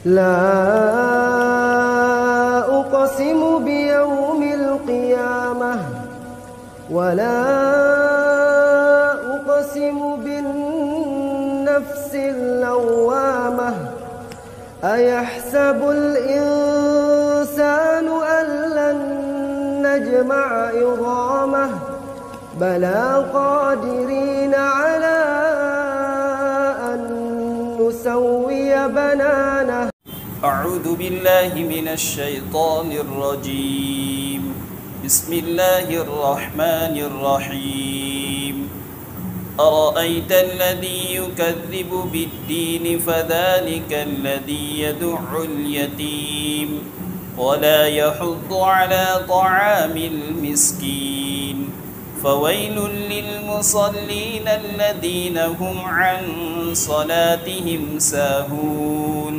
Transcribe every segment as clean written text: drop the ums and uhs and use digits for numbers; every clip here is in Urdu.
لا أقسم بيوم القيامة ولا أقسم بالنفس اللوامة أيحسب الإنسان أن لن نجمع عظامه بلى قادرين على أن نسوي بنانه أعوذ بالله من الشيطان الرجيم بسم الله الرحمن الرحيم أرأيت الذي يكذب بالدين فذلك الذي يدع اليتيم ولا يحض على طعام المسكين فويل للمصلين الذين هم عن صلاتهم ساهون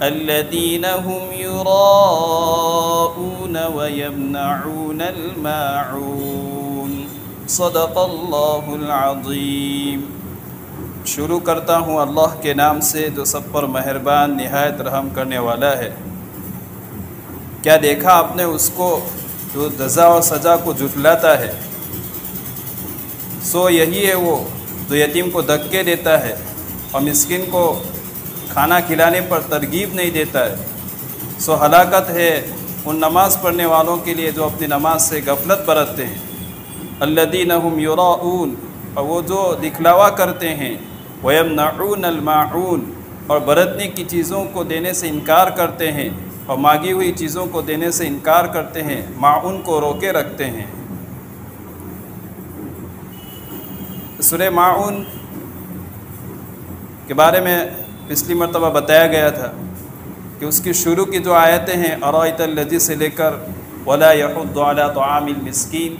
الذين هم يراءون ويمنعون الماعون صدق اللہ العظیم۔ شروع کرتا ہوں اللہ کے نام سے جو سب پر مہربان نہایت رحم کرنے والا ہے۔ کیا دیکھا آپ نے اس کو جو جزا اور سزا کو جھٹلاتا ہے؟ سو یہی ہے وہ جو یتیم کو دھکے دیتا ہے اور مسکین کو کھانا کھلانے پر ترغیب نہیں دیتا ہے۔ سو ہلاکت ہے ان نماز پڑھنے والوں کے لیے جو اپنی نماز سے غفلت برتتے ہیں۔ الذین هم یراؤون، اور وہ جو دکھلاوا کرتے ہیں، ویمنعون الماعون، اور برتنے کی چیزوں کو دینے سے انکار کرتے ہیں اور مانگی ہوئی چیزوں کو دینے سے انکار کرتے ہیں، معون کو روکے رکھتے ہیں۔ سورہ معون کے بارے میں پچھلی مرتبہ بتایا گیا تھا کہ اس کی شروع کی جو آیتیں ہیں ارائیت الذی سے لے کر ولا یحض علی طعام المسکین،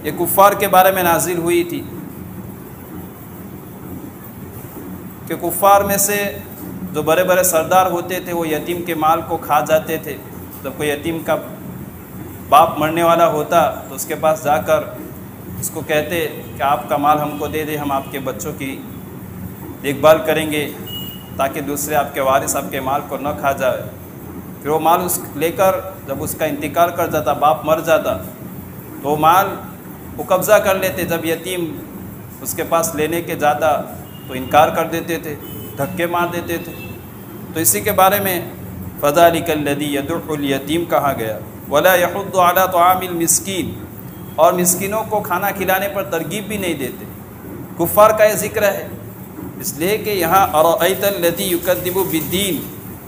یہ کفار کے بارے میں نازل ہوئی تھی کہ کفار میں سے جو بڑے بڑے سردار ہوتے تھے وہ یتیم کے مال کو کھا جاتے تھے۔ جب کوئی یتیم کا باپ مرنے والا ہوتا تو اس کے پاس جا کر اس کو کہتے کہ آپ کا مال ہم کو دے دیں، ہم آپ کے بچوں کی دیکھ بھال کریں گے تاکہ دوسرے آپ کے وارث آپ کے مال کو نہ کھا جائے۔ پھر وہ مال لے کر جب اس کا انتقال کر جاتا، باپ مر جاتا، تو وہ مال وہ قبضہ کر لیتے۔ جب یتیم اس کے پاس لینے کے جاتا تو انکار کر دیتے تھے، دھکے مار دیتے تھے۔ تو اسی کے بارے میں فذلک الذی یدع الیتیم کہا گیا، ولا یحض علی طعام المسکین، اور مسکینوں کو کھانا کھلانے پر ترغیب بھی نہیں دیتے۔ کفار کا یہ ذکر ہے اس لیے کہ یہاں ارأیت الذی یکذب بالدین،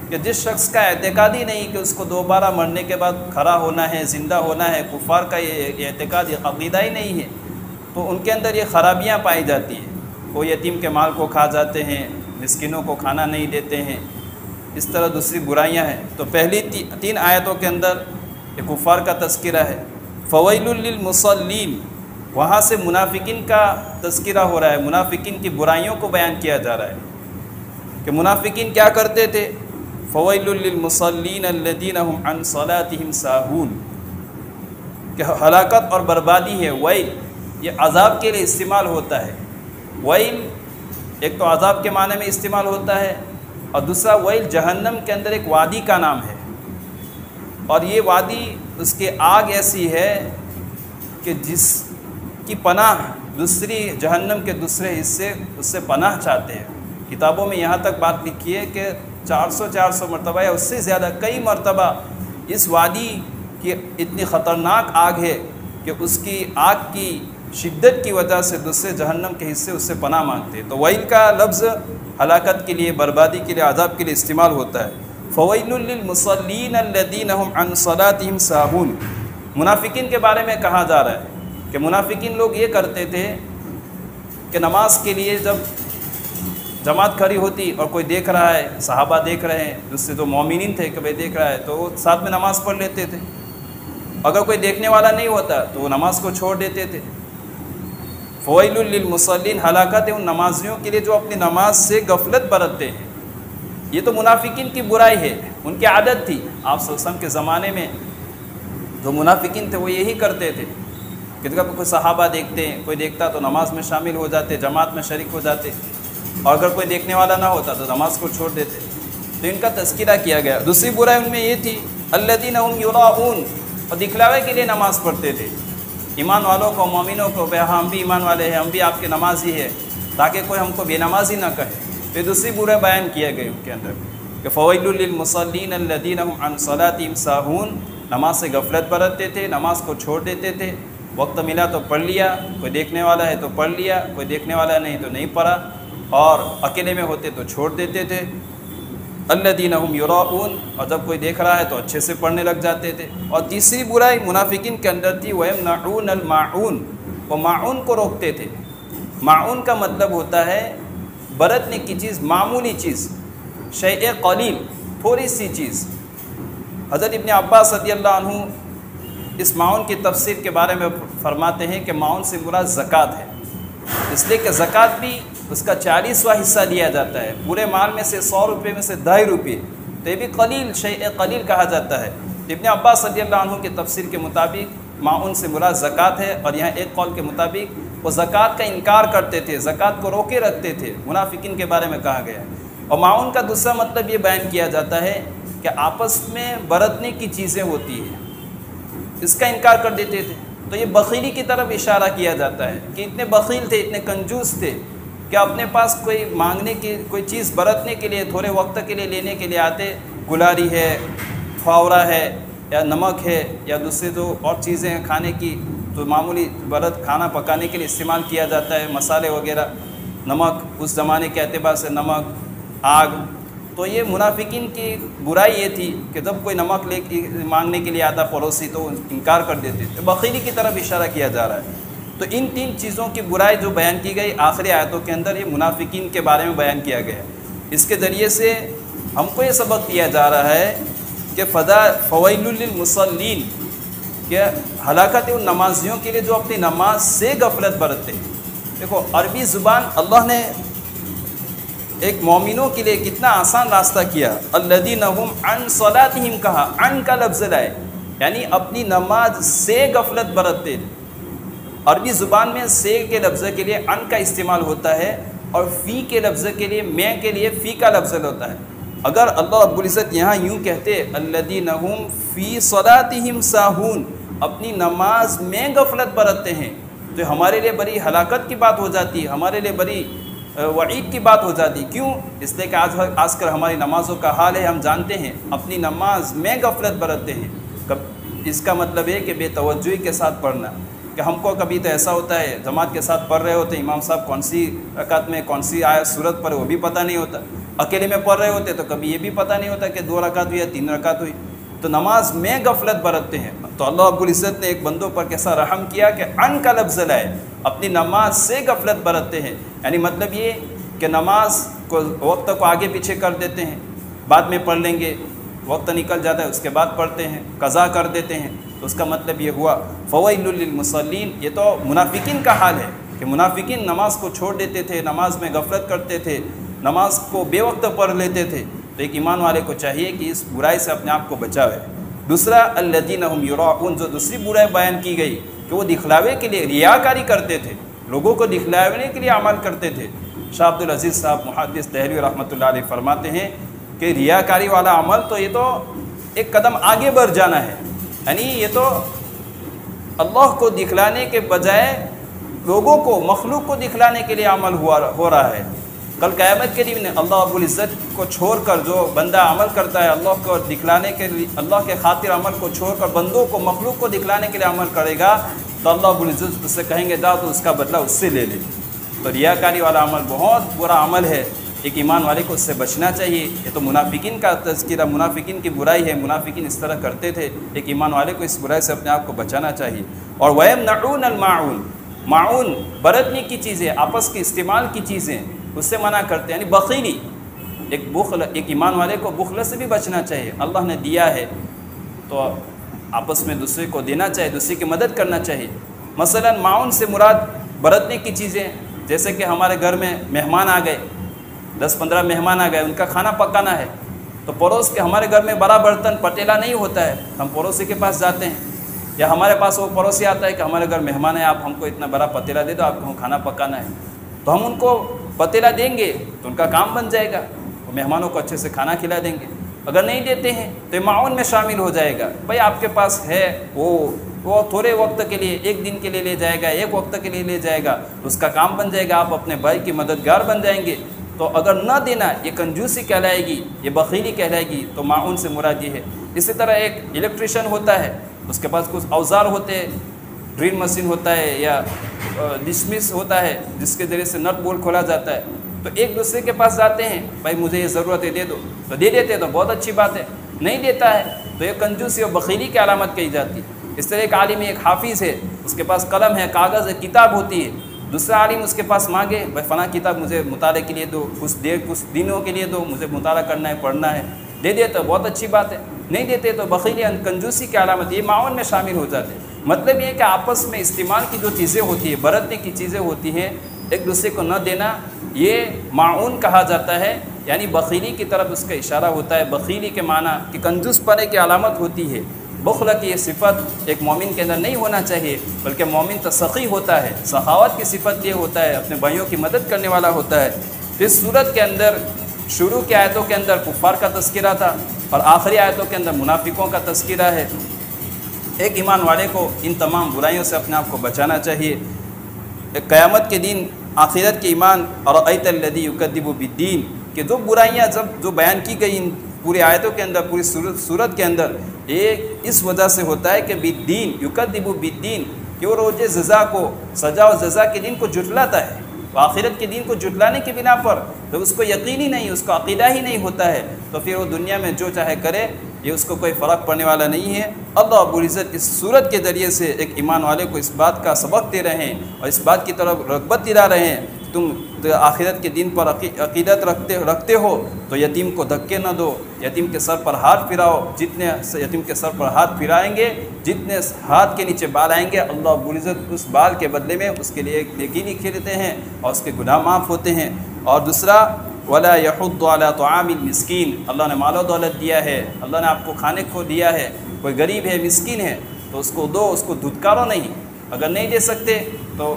کہ جس شخص کا اعتقاد ہی نہیں کہ اس کو دوبارہ مرنے کے بعد کھڑا ہونا ہے، زندہ ہونا ہے، کفار کا یہ اعتقاد، یہ عقیدہ ہی نہیں ہے، تو ان کے اندر یہ خرابیاں پائی جاتی ہیں۔ وہ یتیم کے مال کو کھا جاتے ہیں، مسکینوں کو کھانا نہیں دیتے ہیں، اس طرح دوسری برائیاں ہیں۔ تو پہلی 3 آیتوں کے اندر یہ کفار کا تذکرہ ہے۔ فویل للمصلین، وہاں سے منافقین کا تذکرہ ہو رہا ہے، منافقین کی برائیوں کو بیان کیا جا رہا ہے کہ منافقین کیا کرتے تھے۔ فویل للمصلین الذین هم عن صلاتهم ساہون، کہ ہلاکت اور بربادی ہے۔ ویل یہ عذاب کے لیے استعمال ہوتا ہے۔ ویل ایک تو عذاب کے معنی میں استعمال ہوتا ہے، اور دوسرا ویل جہنم کے اندر ایک وادی کا نام ہے، اور یہ وادی اس کی آگ ایسی ہے کہ جس کی پناہ دوسری جہنم کے دوسرے حصے اس سے پناہ چاہتے ہیں۔ کتابوں میں یہاں تک بات لکھی ہے کہ 400 مرتبہ یا اس سے زیادہ کئی مرتبہ اس وادی کی اتنی خطرناک آگ ہے کہ اس کی آگ کی شدت کی وجہ سے دوسرے جہنم کے حصے اس سے پناہ مانگتے ہیں۔ تو ویل کا لفظ ہلاکت کے لیے، بربادی کے لیے، عذاب کے لیے استعمال ہوتا ہے۔ فویل للمصلین الذین هم عن صلاتهم ساہون، منافقین کے بارے میں کہا جا رہا ہے کہ منافقین لوگ یہ کرتے تھے کہ نماز کے لیے جب جماعت کھڑی ہوتی اور کوئی دیکھ رہا ہے، صحابہ دیکھ رہے ہیں، جس سے جو مومنین تھے کہ بھائی دیکھ رہا ہے، تو وہ ساتھ میں نماز پڑھ لیتے تھے۔ اگر کوئی دیکھنے والا نہیں ہوتا تو وہ نماز کو چھوڑ دیتے تھے۔ فویل للمصلین، ہلاکت ہے ان نمازیوں کے لیے جو اپنی نماز سے غفلت برتتے ہیں۔ یہ تو منافقین کی برائی ہے، ان کی عادت تھی۔ آپ صلی اللہ علیہ وسلم کے زمانے میں جو منافقین تھے وہ یہی کرتے تھے کہ جب کوئی صحابہ دیکھتے ہیں، کوئی دیکھتا تو نماز میں شامل ہو جاتے، جماعت میں شریک ہو جاتے، اور اگر کوئی دیکھنے والا نہ ہوتا تو نماز کو چھوڑ دیتے۔ تو ان کا تذکرہ کیا گیا۔ دوسری برائی ان میں یہ تھی الذین هم یراؤون، اور دکھلاوے کے لیے نماز پڑھتے تھے ایمان والوں کو، مومنوں کو، ہم بھی ایمان والے ہیں، ہم بھی آپ کے نمازی ہیں، تاکہ کوئی ہم کو بے نمازی نہ کہے۔ پھر دوسری برائی بیان کیا گئے ان کے اندر کہ فویل للمصلین الذین هم عن صلاتهم ساہون، نماز سے غفلت برتتے تھے، نماز کو چھوڑ دیتے تھے، وقت ملا تو پڑھ لیا، کوئی دیکھنے والا ہے تو پڑھ لیا، کوئی دیکھنے والا نہیں تو نہیں پڑھا، اور اکیلے میں ہوتے تو چھوڑ دیتے تھے۔ الذین هم یراؤون، اور جب کوئی دیکھ رہا ہے تو اچھے سے پڑھنے لگ جاتے تھے۔ اور تیسری برائی منافقین کے اندر تھی وَيَمْنَعُونَ الْمَاعُونَ، وہ معون کو روکتے تھے۔ معون کا مطلب ہوتا ہے برتنے کی چیز، معمولی چیز، شیء قلیل، تھوڑی سی چیز۔ حضرت ابن عباس رضی اللہ عنہ اس معون کی تفسیر کے بارے میں فرماتے ہیں کہ معون سے مراد زکوٰۃ ہے، اس لیے کہ زکوٰۃ بھی اس کا 40واں حصہ دیا جاتا ہے، پورے مال میں سے 100 روپے میں سے 2.5 روپے، تو یہ بھی قلیل، شیء قلیل کہا جاتا ہے۔ ابن عباس رضی اللہ عنہ کی تفسیر کے مطابق معون سے مراد زکوٰۃ ہے، اور یہاں ایک قول کے مطابق وہ زکوٰۃ کا انکار کرتے تھے، زکوٰۃ کو روکے رکھتے تھے، منافقین کے بارے میں کہا گیا ہے۔ اور معون کا دوسرا مطلب یہ بیان کیا جاتا ہے کہ آپس میں برتنے کی چیزیں ہوتی ہیں، اس کا انکار کر دیتے تھے، تو یہ بخیلی کی طرف اشارہ کیا جاتا ہے کہ اتنے بخیل تھے، اتنے کنجوس تھے کہ اپنے پاس کوئی مانگنے کی کوئی چیز برتنے کے لیے، تھوڑے وقت کے لیے لینے کے لیے آتے، گلاری ہے، پھاورا ہے، یا نمک ہے، یا دوسرے جو اور چیزیں ہیں کھانے کی، تو معمولی برت کھانا پکانے کے لیے استعمال کیا جاتا ہے، مسالے وغیرہ، نمک، اس زمانے کے اعتبار سے نمک، آگ۔ تو یہ منافقین کی برائی یہ تھی کہ جب کوئی نمک مانگنے کے لیے آتا پڑوسی تو انکار کر دیتے تھے، بخیلی کی طرف اشارہ کیا جا رہا ہے۔ تو ان 3 چیزوں کی برائی جو بیان کی گئی آخری آیتوں کے اندر، یہ منافقین کے بارے میں بیان کیا گیا ہے۔ اس کے ذریعے سے ہم کو یہ سبق دیا جا رہا ہے کہ فویل للمصلین، کہ ہلاکت ان نمازیوں کے لیے جو اپنی نماز سے غفلت برتتے ہیں۔ دیکھو عربی زبان اللہ نے ایک مومنوں کے لیے کتنا آسان راستہ کیا، الذین هم عن صلاتهم کہا، عن کا لفظ لائے، یعنی اپنی نماز سے غفلت برتتے۔ عربی زبان میں سے کے لفظ کے لیے ان کا استعمال ہوتا ہے، اور فی کے لفظ کے لیے، میں کے لیے فی کا لفظ ہوتا ہے۔ اگر اللہ رب العزت یہاں یوں کہتے الذین هم فی صلاتهم ساہون، اپنی نماز میں غفلت برتتے ہیں، تو ہمارے لیے بڑی ہلاکت کی بات ہو جاتی ہے، ہمارے لیے بڑی وعید کی بات ہو جاتی۔ کیوں؟ اس لیے کہ آج کل ہماری نمازوں کا حال ہے، ہم جانتے ہیں اپنی نماز میں غفلت برتتے ہیں۔ اس کا مطلب ہے کہ بے توجہی کے ساتھ پڑھنا، کہ ہم کو کبھی تو ایسا ہوتا ہے جماعت کے ساتھ پڑھ رہے ہوتے ہیں، امام صاحب کون سی رکعت میں کون سی آیت سورت پر وہ بھی پتہ نہیں ہوتا، اکیلے میں پڑھ رہے ہوتے تو کبھی یہ بھی پتہ نہیں ہوتا کہ 2 رکعت ہوئی یا 3 رکعت ہوئی، تو نماز میں غفلت برتتے ہیں۔ تو اللہ رب العزت نے ایک بندوں پر کیسا رحم کیا کہ ان کا لفظ لائے، اپنی نماز سے غفلت برتتے ہیں، یعنی مطلب یہ کہ نماز کو وقت کو آگے پیچھے کر دیتے ہیں، بعد میں پڑھ لیں گے، وقت نکل جاتا ہے اس کے بعد پڑھتے ہیں، قضا کر دیتے ہیں۔ تو اس کا مطلب یہ ہوا فویل للمصلین، یہ تو منافقین کا حال ہے کہ منافقین نماز کو چھوڑ دیتے تھے، نماز میں غفلت کرتے تھے، نماز کو بے وقت پڑھ لیتے تھے۔ تو ایک ایمان والے کو چاہیے کہ اس برائی سے اپنے آپ کو بچاوے۔ دوسرا الذین هم یراؤون، جو دوسری برائی بیان کی گئی کہ وہ دکھلاوے کے لیے ریاکاری کرتے تھے، لوگوں کو دکھلانے کے لیے عمل کرتے تھے۔ شاہ عبد العزیز صاحب محدث دہلوی رحمۃ اللہ علیہ فرماتے ہیں کہ ریاکاری والا عمل تو یہ تو ایک قدم آگے بڑھ جانا ہے، یعنی یہ تو اللہ کو دکھلانے کے بجائے لوگوں کو، مخلوق کو دکھلانے کے لیے عمل ہو رہا ہے۔ کل قیامت کے دن اللہ رب العزت کو چھوڑ کر جو بندہ عمل کرتا ہے، اللہ کو دکھلانے کے لیے، اللہ کے خاطر عمل کو چھوڑ کر بندوں کو، مخلوق کو دکھلانے کے لیے عمل کرے گا، تو اللہ رب العزت اس سے کہیں گے جاؤ تو اس کا بدلہ اس سے لے لے۔ تو ریاکاری والا عمل بہت برا عمل ہے، ایک ایمان والے کو اس سے بچنا چاہیے۔ یہ تو منافقین کا تذکرہ، منافقین کی برائی ہے، منافقین اس طرح کرتے تھے، ایک ایمان والے کو اس برائی سے اپنے آپ کو بچانا چاہیے۔ اور وَيَمْنَعُونَ الْمَاعُونَ، معون برتنے کی چیزیں، آپس کے استعمال کی چیزیں، اس سے منع کرتے ہیں، یعنی بخیلی، ایک ایمان والے کو بخل سے بھی بچنا چاہیے۔ اللہ نے دیا ہے تو آپس میں دوسرے کو دینا چاہیے، دوسرے کی مدد کرنا چاہیے۔ مثلا معون سے مراد برتنے کی چیزیں، جیسے کہ ہمارے گھر میں مہمان آ گئے، 10-15 مہمان آ گئے، ان کا کھانا پکانا ہے، تو پڑوس کے ہمارے گھر میں بڑا برتن پتیلا نہیں ہوتا ہے، ہم پڑوسی کے پاس جاتے ہیں، یا ہمارے پاس وہ پڑوسی آتا ہے کہ ہمارے گھر مہمان ہے، آپ ہم کو اتنا بڑا پتیلا دے دو، آپ کو کھانا پکانا ہے، تو ہم ان کو پتیلا دیں گے تو ان کا کام بن جائے گا۔ وہ مہمانوں کو اچھے سے کھانا کھلا دیں گے. اگر نہیں دیتے ہیں تو یہ معاون میں شامل ہو جائے گا. بھائی آپ کے پاس ہے وہ تھوڑے وقت کے لیے، ایک دن کے لیے لے جائے گا، ایک وقت کے لیے لے جائے گا، تو اس کا کام بن جائے گا، آپ اپنے بھائی کی مددگار بن جائیں گے. تو اگر نہ دینا یہ کنجوسی کہلائے گی، یہ بخیلی کہلائے گی. تو معاون سے مراد یہ ہے. اسی طرح ایک الیکٹریشین ہوتا ہے، اس کے پاس کچھ اوزار ہوتے ہیں، ڈرل مشین ہوتا ہے یا ڈسمس ہوتا ہے جس کے ذریعے سے نٹ بولٹ کھولا جاتا ہے. تو ایک دوسرے کے پاس جاتے ہیں، بھائی مجھے یہ ضرورت ہے دے دو، تو دے دیتے ہیں تو بہت اچھی بات ہے. نہیں دیتا ہے تو یہ کنجوسی اور بخیلی کی علامت کہی جاتی ہے. اس طرح ایک عالم ایک حافظ ہے، اس کے پاس قلم ہے، کاغذ ہے، کتاب ہوتی ہے. دوسرا عالم اس کے پاس مانگے، بھائی فلاں کتاب مجھے مطالعے کے لیے دو، کچھ دنوں کے لیے دو، مجھے مطالعہ کرنا ہے، پڑھنا ہے. دے دے تو بہت اچھی بات ہے، نہیں دیتے تو بخیلی کنجوسی کی علامت. یہ معاون میں شامل ہو جاتے ہیں. مطلب یہ ہے کہ آپس میں استعمال کی جو چیزیں ہوتی ہیں، برتنے کی چیزیں ہوتی ہیں، ایک دوسرے کو نہ دینا، یہ معاون کہا جاتا ہے. یعنی بخیلی کی طرف اس کا اشارہ ہوتا ہے. بخیلی کے معنی کہ کنجوس پنے کی علامت ہوتی ہے. بخل کی یہ صفت ایک مومن کے اندر نہیں ہونا چاہیے، بلکہ مومن تو سخی ہوتا ہے. سخاوت کی صفت یہ ہوتا ہے، اپنے بھائیوں کی مدد کرنے والا ہوتا ہے. اس صورت کے اندر شروع کی آیتوں کے اندر کفار کا تذکرہ تھا اور آخری آیتوں کے اندر منافقوں کا تذکرہ ہے. ایک ایمان والے کو ان تمام برائیوں سے اپنے آپ کو بچانا چاہیے. قیامت کے دن آخرت کے ایمان اور ایت الذی یکذب بالدین کہ جو برائیاں جو بیان کی گئی ان پوری آیتوں کے اندر، پوری صورت کے اندر، ایک اس وجہ سے ہوتا ہے کہ بالدین یکذب بالدین کہ وہ روز جزا کو، سزا و جزا کے دن کو جھٹلاتا ہے. تو آخرت کے دن کو جھٹلانے کی بنا پر تو اس کو یقین ہی نہیں، اس کو عقیدہ ہی نہیں ہوتا ہے، تو پھر وہ دنیا میں جو چاہے کرے، یہ اس کو کوئی فرق پڑنے والا نہیں ہے. اللہ رب العزت اس صورت کے ذریعے سے ایک ایمان والے کو اس بات کا سبق دے رہے ہیں اور اس بات کی طرف رغبت دلا رہے ہیں. تم آخرت کے دن پر عقیدت رکھتے ہو تو یتیم کو دھکے نہ دو، یتیم کے سر پر ہاتھ پھراؤ. جتنے یتیم کے سر پر ہاتھ پھرائیں گے، جتنے ہاتھ کے نیچے بال آئیں گے، اللہ رب العزت اس بال کے بدلے میں اس کے لیے ایک نیکی لکھتے ہیں اور اس کے گناہ معاف ہوتے ہیں. اور دوسرا ولا يحض على طعام المسکین، اللہ نے مال و دولت دیا ہے، اللہ نے آپ کو کھانے کو دیا ہے، کوئی غریب ہے، مسکین ہے تو اس کو دو، اس کو دھتکارو نہیں. اگر نہیں دے سکتے تو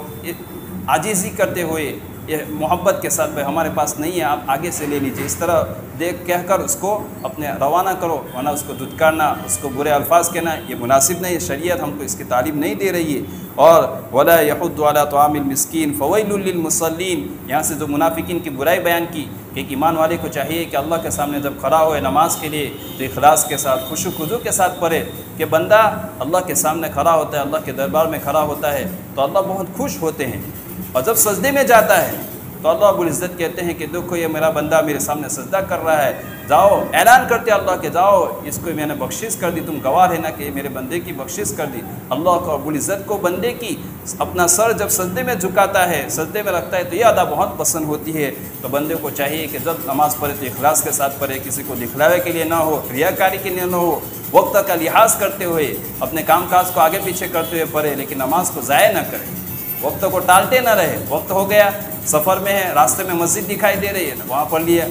عاجزی کرتے ہوئے یہ محبت کے ساتھ، بھائی ہمارے پاس نہیں ہے، آپ آگے سے لے لیجئے، اس طرح دیکھ کہہ کر اس کو اپنے روانہ کرو. ورنہ اس کو دھتکارنا، اس کو برے الفاظ کہنا یہ مناسب نہیں ہے. شریعت ہم کو اس کی تعلیم نہیں دے رہی ہے. اور ولا يحض على طعام المسکین فویل للمصلین، یہاں سے جو منافقین کی برائی بیان کی کہ ایک ایمان والے کو چاہیے کہ اللہ کے سامنے جب کھڑا ہوئے نماز کے لیے تو اخلاص کے ساتھ، خشوع و خضوع کے ساتھ پڑھے. کہ بندہ اللہ کے سامنے کھڑا ہوتا ہے، اللہ کے دربار میں کھڑا ہوتا ہے تو اللہ بہت خوش ہوتے ہیں. اور جب سجدے میں جاتا ہے تو اللہ رب العزت کہتے ہیں کہ دیکھو یہ میرا بندہ میرے سامنے سجدہ کر رہا ہے، جاؤ اعلان کرتے اللہ کہ جاؤ اس کو میں نے بخشش کر دی، تم گواہ رہنا کہ یہ میرے بندے کی بخشش کر دی. اللہ رب العزت کو بندے کی اپنا سر جب سجدے میں جھکاتا ہے، سجدے میں رکھتا ہے تو یہ ادا بہت پسند ہوتی ہے. تو بندے کو چاہیے کہ جب نماز پڑھے تو اخلاص کے ساتھ پڑھے، کسی کو دکھلاوے کے لیے نہ ہو، ریاکاری کے لیے نہ ہو، وقت کا لحاظ کرتے ہوئے اپنے کام کاج کو آگے پیچھے کرتے ہوئے پڑھے، لیکن نماز کو ضائع نہ کرے، وقت کو ٹالتے نہ رہے. وقت ہو گیا، سفر میں ہے، راستے میں مسجد دکھائی دے رہی ہے، وہاں پڑھ لیا.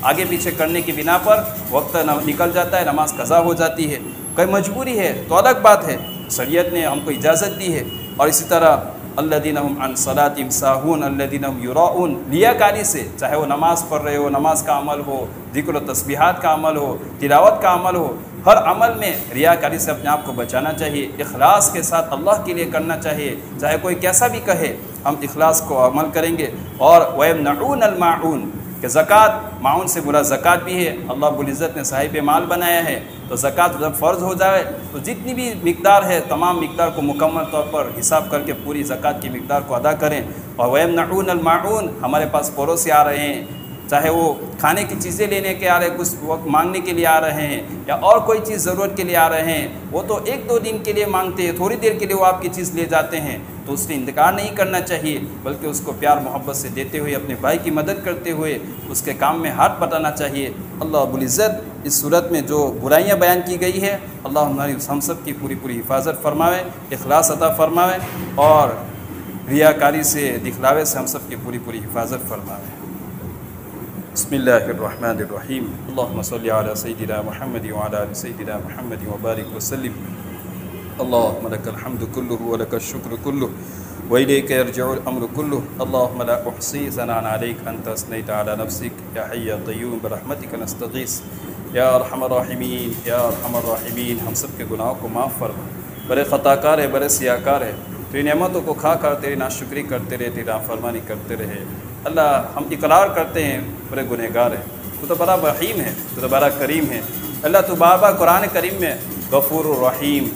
آگے پیچھے کرنے کی بنا پر وقت نکل جاتا ہے، نماز قضا ہو جاتی ہے. کوئی مجبوری ہے تو الگ بات ہے، شریعت نے ہم کو اجازت دی ہے. اور اسی طرح الذین هم عن صلاتهم ساہون الذین هم یراؤون، لیاکاری سے، چاہے وہ نماز پڑھ رہے ہو، نماز کا عمل ہو، ذکر و تسبیحات کا عمل ہو، تلاوت کا عمل ہو، ہر عمل میں ریاکاری سے اپنے آپ کو بچانا چاہیے. اخلاص کے ساتھ اللہ کے لیے کرنا چاہیے، چاہے کوئی کیسا بھی کہے، ہم اخلاص کو عمل کریں گے. اور وَيَمْنَعُونَ الْمَاعُونَ کہ زکوٰۃ، معاون سے برا زکوٰۃ بھی ہے. اللہ رب العزت نے صاحب مال بنایا ہے تو زکوٰۃ جب فرض ہو جائے تو جتنی بھی مقدار ہے تمام مقدار کو مکمل طور پر حساب کر کے پوری زکوٰۃ کی مقدار کو ادا کریں. اور وَيَمْنَعُونَ الْمَاعُونَ ہمارے پاس پڑوسی آ رہے ہیں، چاہے وہ کھانے کی چیزیں لینے کے آ رہے ہیں، کچھ وقت مانگنے کے لیے آ رہے ہیں، یا اور کوئی چیز ضرورت کے لیے آ رہے ہیں، وہ تو ایک دو دن کے لیے مانگتے ہیں، تھوڑی دیر کے لیے وہ آپ کی چیز لے جاتے ہیں، تو اس سے انتقال نہیں کرنا چاہیے، بلکہ اس کو پیار محبت سے دیتے ہوئے، اپنے بھائی کی مدد کرتے ہوئے اس کے کام میں ہاتھ بٹانا چاہیے. اللہ رب العزت اس صورت میں جو برائیاں بیان کی گئی ہے، اللہ ہماری ہم سب کی پوری پوری حفاظت فرماوے، اخلاص عطا فرماوے، اور ریاکاری سے، دکھلاوے سے ہم سب کی پوری پوری حفاظت فرماوے. بسم اللہ الرحمن الرحیم. اللہم صلی علی سیدنا محمد وعلی آل سیدنا محمد وبارک وسلم. اللہم لک الحمد کلہ ولک الشکر کلہ وإليك يرجع الأمر كله اللهم لا أحصي ثناء عليك أنت أثنيت على نفسك يا حي يا قيوم برحمتك نستغيث یا ارحم الراحمین یا ارحم الراحمین. ہم سب کے گناہوں کو معاف فرما. بڑے خطا کار ہے، بڑے سیاہ کار ہے، تیری نعمتوں کو کھا کر تیری ناشکری کرتے رہے، تیری نافرمانی کرتے رہے. اللہ ہم اقرار کرتے ہیں بڑے گنہگار ہیں. تو بڑا رحیم ہے، تو بڑا کریم ہے. اللہ تو بار بار قرآن کریم میں غفور الرحیم،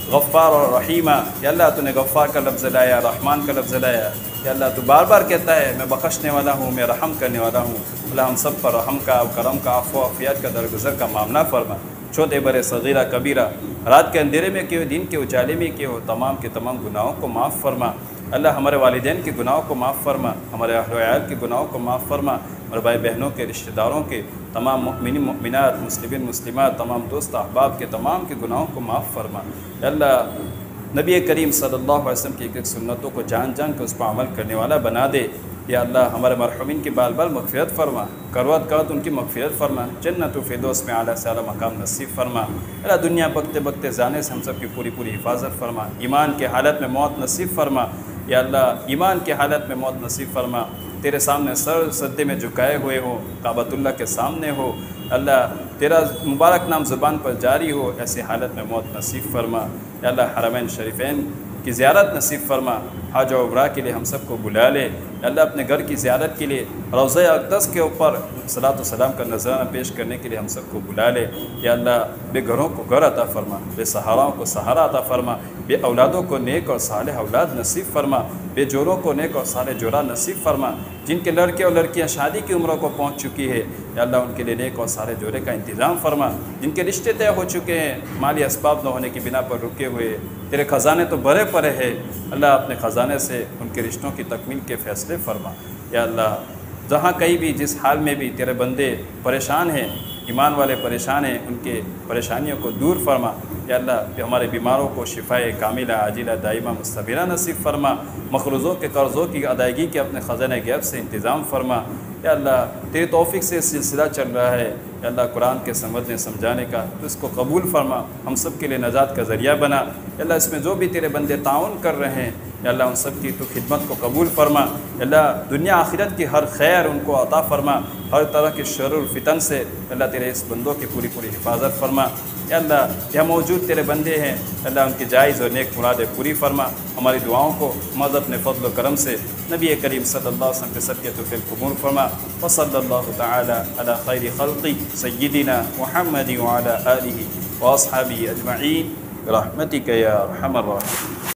غفار اور رحیمہ، یا اللہ تو نے غفار کا لفظ لایا، رحمان کا لفظ لایا. یا اللہ تو بار بار کہتا ہے میں بخشنے والا ہوں، میں رحم کرنے والا ہوں. اللہ ہم سب پر رحم کا، کرم کا، عفو و عافیت کا، درگزر کا معاملہ فرما. چھوٹے بڑے صغیرہ کبیرہ، رات کے اندھیرے میں کیے ہو، دن کے اجالے میں کیے ہو، تمام کے تمام گناہوں کو معاف فرما. اللہ ہمارے والدین کے گناہوں کو معاف فرما، ہمارے اہل و عیال کے گناہوں کو معاف فرما، ہمارے بھائی بہنوں کے، رشتہ داروں کے، تمام مؤمنین مؤمنات، مسلمین مسلمات، تمام دوست احباب کے تمام کے گناہوں کو معاف فرما. اللہ نبی کریم صلی اللہ علیہ وسلم کی ایک ایک سنتوں کو جان جان کے اس پر عمل کرنے والا بنا دے. یا اللہ ہمارے مرحومین کی بال بال مغفرت فرما، کروت کرت ان کی مغفرت فرما، جنت و فردوس میں اعلیٰ سے اعلیٰ مقام نصیب فرما. اللہ دنیا بکتے بکتے جانے سے ہم سب کی پوری پوری حفاظت فرما. ایمان کے حالت میں موت نصیب فرما. یا اللہ ایمان کے حالت میں موت نصیب فرما. تیرے سامنے سر سجدے میں جھکائے ہوئے ہو، کعبۃ اللہ کے سامنے ہو، اللہ تیرا مبارک نام زبان پر جاری ہو، ایسی حالت میں موت نصیب فرما. یا اللہ حرمین شریفین کی زیارت نصیب فرما. حج و عمرہ کے لیے ہم سب کو بلا لے. اللہ اپنے گھر کی زیارت کے لیے روضہ اقدس کے اوپر صلاۃ و سلام کا نذرانہ پیش کرنے کے لیے ہم سب کو بلا لے. یا اللہ بے گھروں کو گھر عطا فرما، بے سہاراؤں کو سہارا عطا فرما، بے اولادوں کو نیک اور صالح اولاد نصیب فرما، بے جوروں کو نیک اور صالح جورا نصیب فرما. جن کے لڑکے اور لڑکیاں شادی کی عمروں کو پہنچ چکی ہے، یا اللہ ان کے لیے نیک اور صالح جورے کا انتظام فرما. جن کے رشتے طے ہو چکے ہیں، مالی اسباب نہ ہونے کی بنا پر رکے ہوئے، تیرے خزانے تو بھرے پڑے ہیں، اللہ اپنے خزانے سے ان کے رشتوں کی تکمیل کے فیصلے فرما. یا اللہ جہاں کہیں بھی جس حال میں بھی تیرے بندے پریشان ہیں، ایمان والے پریشان ہیں، ان کے پریشانیوں کو دور فرما. یا اللہ ہمارے بیماروں کو شفائے کاملہ عاجلہ دائمہ مستمرہ نصیب فرما. مقروضوں کے قرضوں کی ادائیگی کے اپنے خزانہ غیب سے انتظام فرما. یا اللہ تیری توفیق سے سلسلہ چل رہا ہے، یا اللہ قرآن کے سمجھنے سمجھانے کا، تو اس کو قبول فرما، ہم سب کے لیے نجات کا ذریعہ بنا. یا اللہ اس میں جو بھی تیرے بندے تعاون کر رہے ہیں، یا اللہ ان سب کی تو خدمت کو قبول فرما. یا اللہ دنیا آخرت کی ہر خیر ان کو عطا فرما، ہر طرح کے شر الفتن سے اللہ تیرے اس بندوں کی پوری پوری حفاظت فرما. یا اللہ یہاں موجود تیرے بندے ہیں، اللہ ان کی جائز اور نیک مرادیں پوری فرما. ہماری دعاؤں کو محض اپنے فضل و کرم سے نبی کریم صلی اللہ علیہ وسلم کے صدقے تو پھر قبول فرما. وصلی اللہ تعالی علی خیر خلقی سیدنا محمد وعلی آلہ واصحابہ اجمعین برحمتک یا ارحم الراحمین.